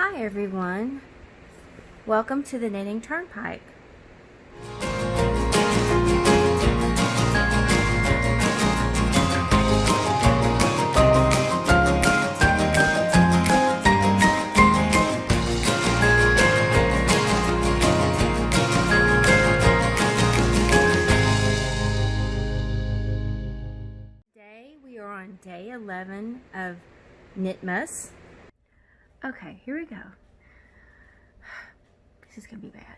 Hi everyone, welcome to the Knitting Turnpike. Today we are on day 11 of Knitmas. Okay, here we go. This is gonna be bad.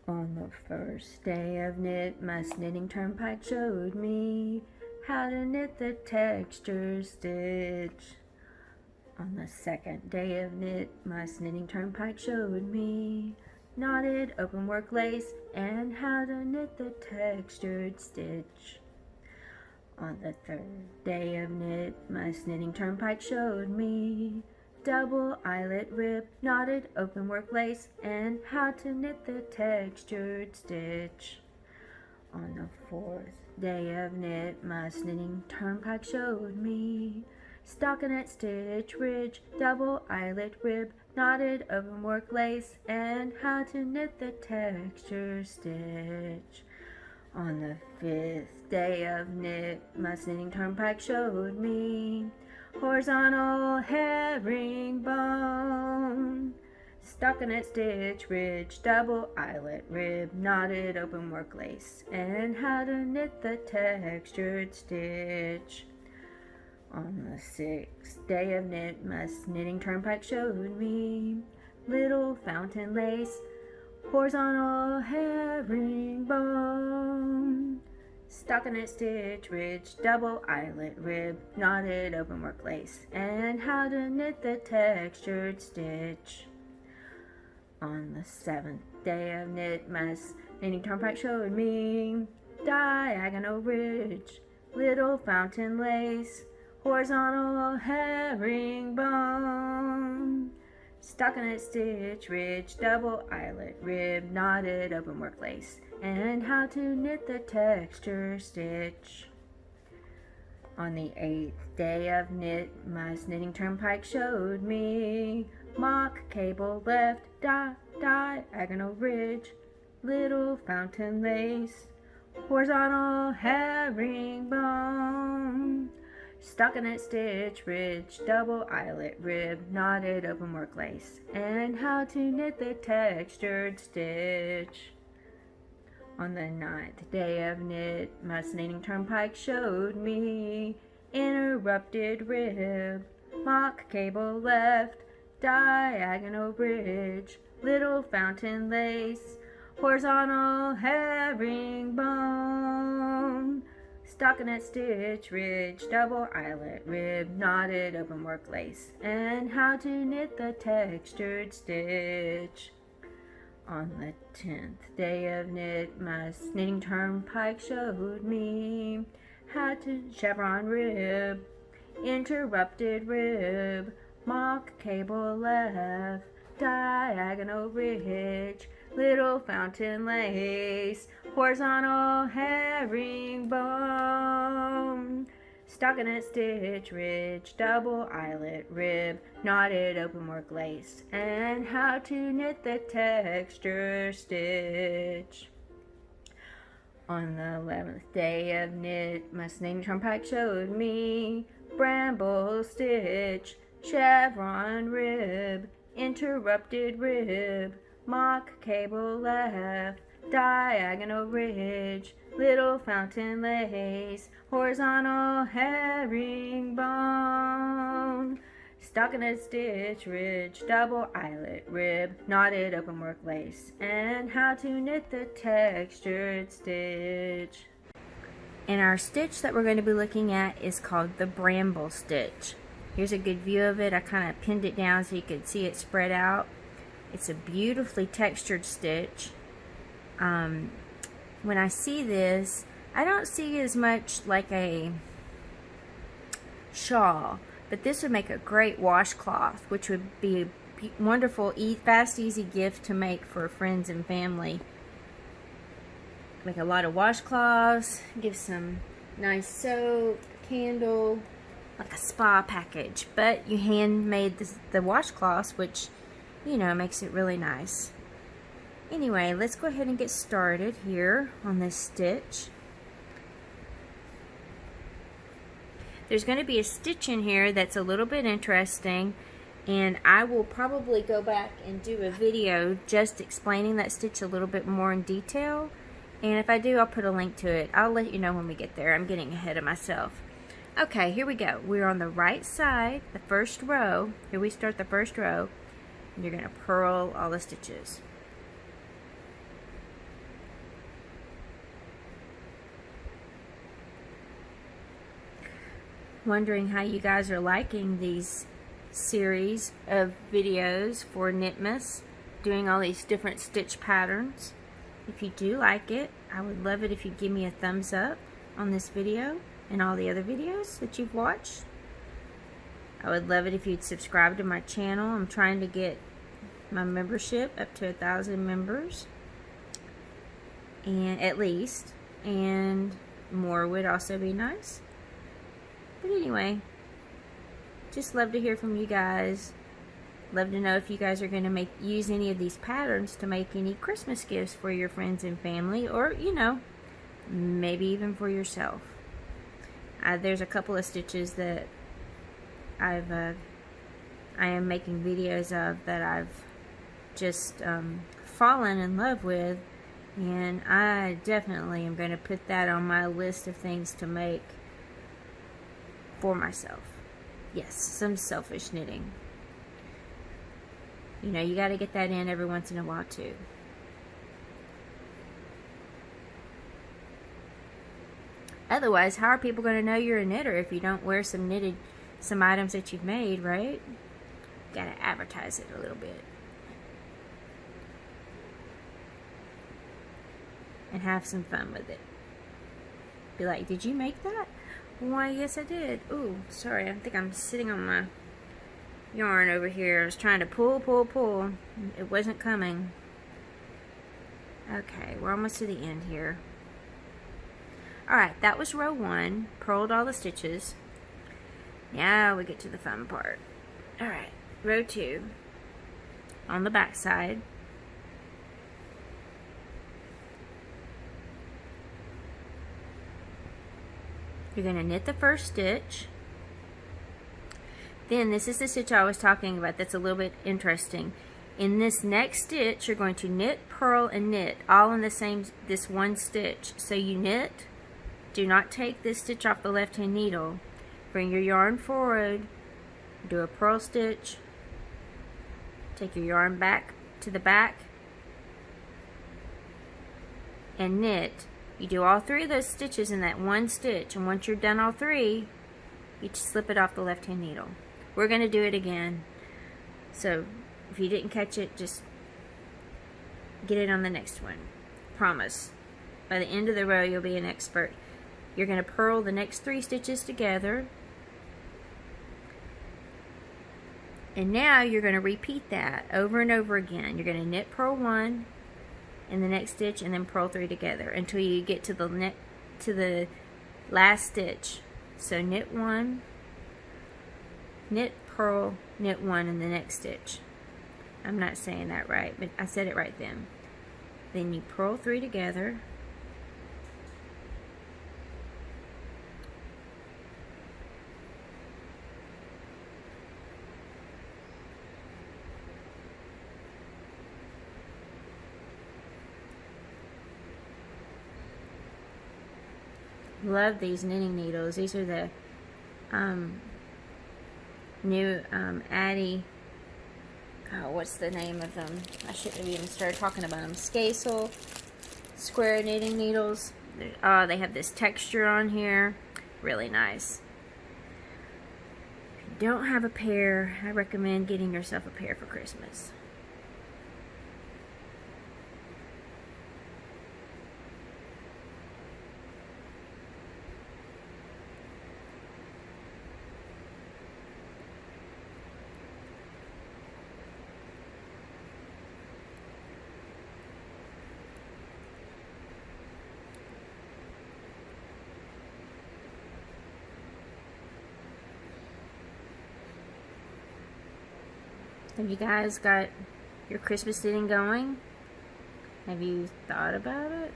On the first day of Knitmas, Knitting Turnpike showed me how to knit the texture stitch. On the second day of Knitmas, Knitting Turnpike showed me knotted open work lace and how to knit the textured stitch. On the third day of Knitmas, Knitting Turnpike showed me double eyelet rib, knotted open work lace, and how to knit the textured stitch. On the fourth day of Knitmas, Knitting Turnpike showed me stockinette stitch ridge, double eyelet rib, knotted open work lace, and how to knit the textured stitch. On the fifth day of Knitmas, Knitting Turnpike showed me horizontal herringbone, stockinette stitch ridge, double eyelet rib, knotted open work lace, and how to knit the textured stitch. On the sixth day of Knitmas, Knitting Turnpike showed me little fountain lace, horizontal herringbone, stockinette stitch ridge, double eyelet rib, knotted open work lace, and how to knit the textured stitch. On the seventh day of Knitmas, Knitting Turnpike showed me diagonal ridge, little fountain lace, horizontal herringbone, stockinette stitch ridge, double eyelet rib, knotted open work lace, and how to knit the texture stitch. On the eighth day of Knitmas, Knitting Turnpike showed me mock cable left, diagonal ridge, little fountain lace, horizontal herringbone, stockinette stitch ridge, double eyelet rib, knotted open work lace, and how to knit the textured stitch. On the ninth day of Knitmas, Knitting Turnpike showed me interrupted rib, mock cable left, diagonal ridge, little fountain lace, horizontal herringbone, stockinette stitch ridge, double eyelet rib, knotted open work lace, and how to knit the textured stitch. On the 10th day of Knitmas, Knitting Turnpike showed me how to chevron rib, interrupted rib, mock cable left, diagonal ridge, little fountain lace, horizontal herringbone, stockinette stitch ridge, double eyelet rib, knotted open work lace, and how to knit the texture stitch. On the 11th day of Knitmas, Knitting Turnpike showed me Bramble Stitch, chevron rib, interrupted rib, mock cable left, diagonal ridge, little fountain lace, horizontal herringbone, stockinette stitch ridge, double eyelet rib, knotted open work lace, and how to knit the textured stitch. And our stitch that we're going to be looking at is called the Bramble Stitch. Here's a good view of it. I kind of pinned it down so you could see it spread out. It's a beautifully textured stitch. When I see this, I don't see as much like a shawl, but this would make a great washcloth, which would be a wonderful, fast, easy gift to make for friends and family. Make a lot of washcloths, give some nice soak, candle, like a spa package, but you handmade the washcloths, which, you know, makes it really nice. Anyway, let's go ahead and get started here on this stitch. There's going to be a stitch in here that's a little bit interesting, and I will probably go back and do a video just explaining that stitch a little bit more in detail, and if I do, I'll put a link to it. I'll let you know when we get there. I'm getting ahead of myself. Okay, here we go. We're on the right side, the first row. Here we start the first row, and you're going to purl all the stitches. Wondering how you guys are liking these series of videos for Knitmas, doing all these different stitch patterns. If you do like it, I would love it if you give me a thumbs up on this video and all the other videos that you've watched. I would love it if you'd subscribe to my channel. I'm trying to get my membership up to 1,000 members, and at least, and more would also be nice. But anyway, just love to hear from you guys. Love to know if you guys are going to use any of these patterns to make any Christmas gifts for your friends and family, or, you know, maybe even for yourself. There's a couple of stitches that I am making videos of that I've just fallen in love with, and I definitely am going to put that on my list of things to make for myself. Yes, some selfish knitting. You know, you got to get that in every once in a while too. Otherwise, how are people going to know you're a knitter if you don't wear some items that you've made, right? Got to advertise it a little bit. And have some fun with it. Be like, did you make that? Why, yes I did. Ooh, sorry, I think I'm sitting on my yarn over here. I was trying to pull. It wasn't coming. Okay, we're almost to the end here. Alright, that was row 1. Purled all the stitches. Now we get to the fun part. Alright, row 2. On the back side. You're going to knit the first stitch. Then this is the stitch I was talking about that's a little bit interesting. In this next stitch, you're going to knit, purl, and knit all in this one stitch. So you knit, do not take this stitch off the left hand needle. Bring your yarn forward, do a purl stitch, take your yarn back to the back, and knit. You do all 3 of those stitches in that one stitch, and once you're done all 3, you just slip it off the left hand needle. We're going to do it again, so if you didn't catch it, just get it on the next one. Promise. By the end of the row, you'll be an expert. You're going to purl the next 3 stitches together, and now you're going to repeat that over and over again. You're going to knit, purl 1 in the next stitch, and then purl 3 together until you get to the last stitch. So knit 1, knit, purl, knit 1 in the next stitch. I'm not saying that right, but I said it right then. Then you purl 3 together, love these knitting needles. These are the new Addie, oh, what's the name of them? I shouldn't have even started talking about them. Scasel square knitting needles. They have this texture on here. Really nice. If you don't have a pair, I recommend getting yourself a pair for Christmas. Have you guys got your Christmas knitting going? Have you thought about it?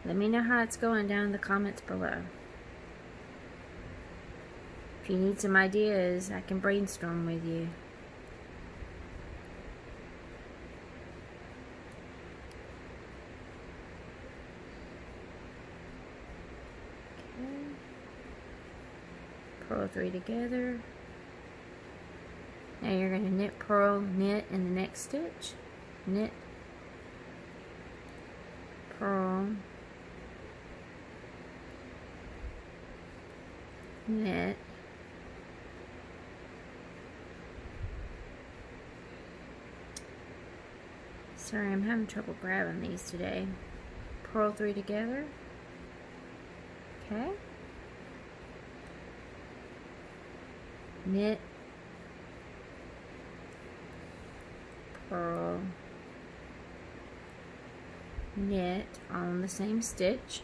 Let me know how it's going down in the comments below. If you need some ideas, I can brainstorm with you. Okay. Purl 3 together. Now you're going to knit, purl, knit in the next stitch. Knit, purl, knit, sorry, I'm having trouble grabbing these today. Purl 3 together. Okay. Knit, purl, knit on the same stitch.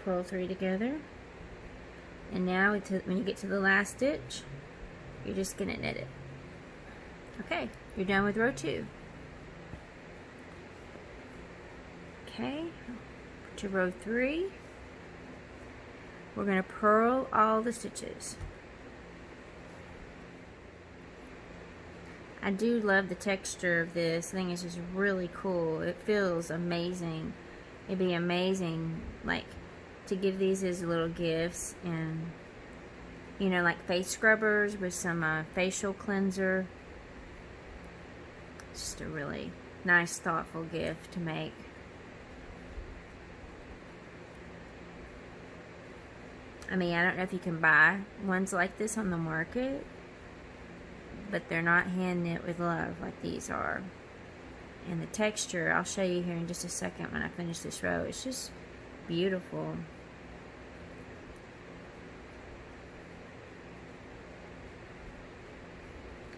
Purl 3 together. And now when you get to the last stitch, you're just going to knit it. Okay, you're done with row 2. Okay, to row 3. We're going to purl all the stitches. I do love the texture of this. I think it's just really cool. It feels amazing. It'd be amazing, like, to give these as little gifts, and you know, like face scrubbers with some facial cleanser. It's just a really nice, thoughtful gift to make. I mean, I don't know if you can buy ones like this on the market, but they're not hand knit with love like these are. And the texture, I'll show you here in just a second when I finish this row. It's just beautiful.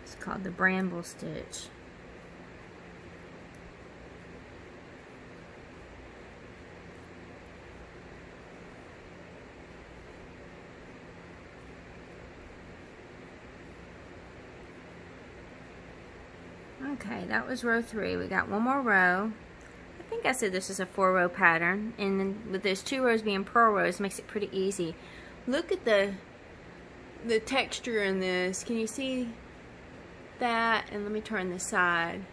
It's called the Bramble Stitch. Okay, that was row 3. We got one more row. I think I said this is a 4-row pattern, and then with those 2 rows being purl rows, makes it pretty easy. Look at the texture in this. Can you see that? And let me turn this side.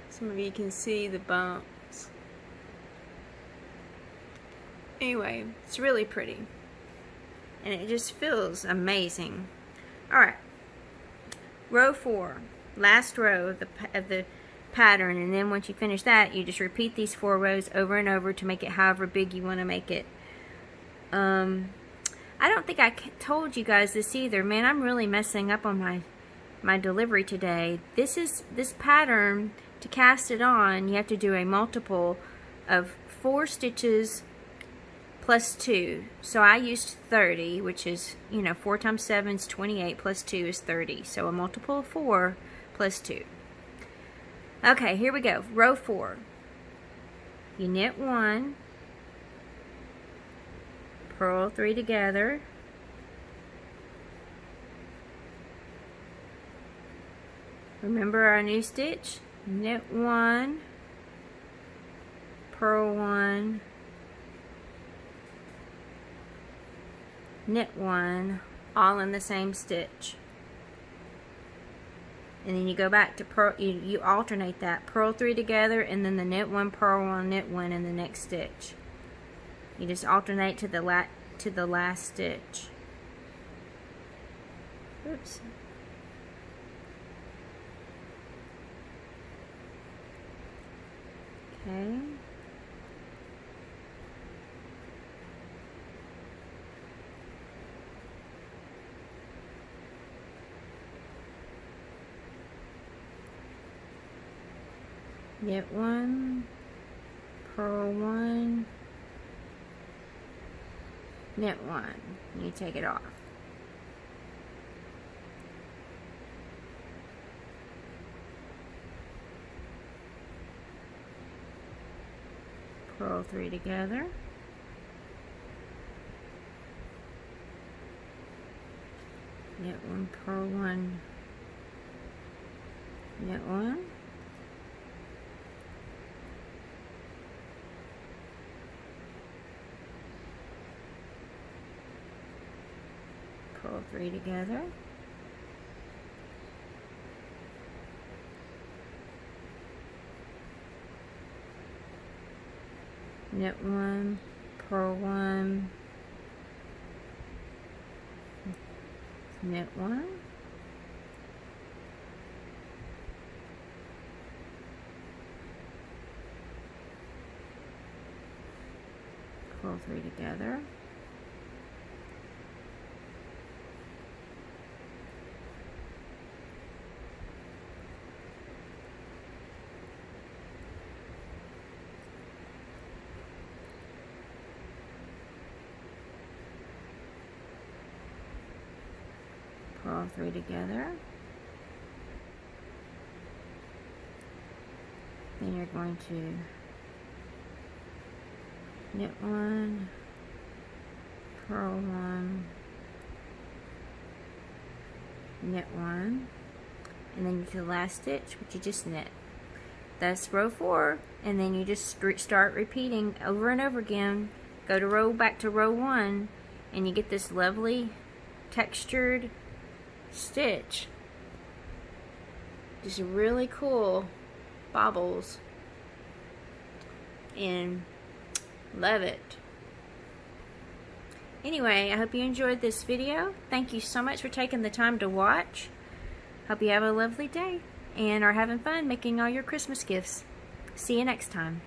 Some of you can see the bumps. Anyway, it's really pretty, and it just feels amazing. All right, row 4. Last row of the pattern, and then once you finish that, you just repeat these 4 rows over and over to make it however big you want to make it. I don't think I told you guys this either. Man, I'm really messing up on my delivery today. This pattern, to cast it on, you have to do a multiple of 4 stitches plus 2. So I used 30, which is, you know, 4 times 7 is 28, plus 2 is 30. So a multiple of 4 plus 2. Okay, here we go. Row 4. You knit 1, purl 3 together, remember our new stitch? Knit 1, purl 1, knit 1, all in the same stitch. And then you go back to purl, you alternate that, purl 3 together, and then the knit 1, purl 1, knit 1 in the next stitch. You just alternate to the last stitch. Oops. Okay. Knit 1, purl 1, knit 1, and you take it off. Purl 3 together. knit one, purl one, knit one, purl 3 together, knit one, purl one, knit one, purl 3 together, purl 3 together. Then you're going to knit one, purl one, knit one, and then you do the last stitch, which you just knit. That's row 4, and then you just start repeating over and over again. Go to back to row 1, and you get this lovely textured stitch. Just really cool bobbles, and love it. Anyway, I hope you enjoyed this video. Thank you so much for taking the time to watch. Hope you have a lovely day and are having fun making all your Christmas gifts. See you next time.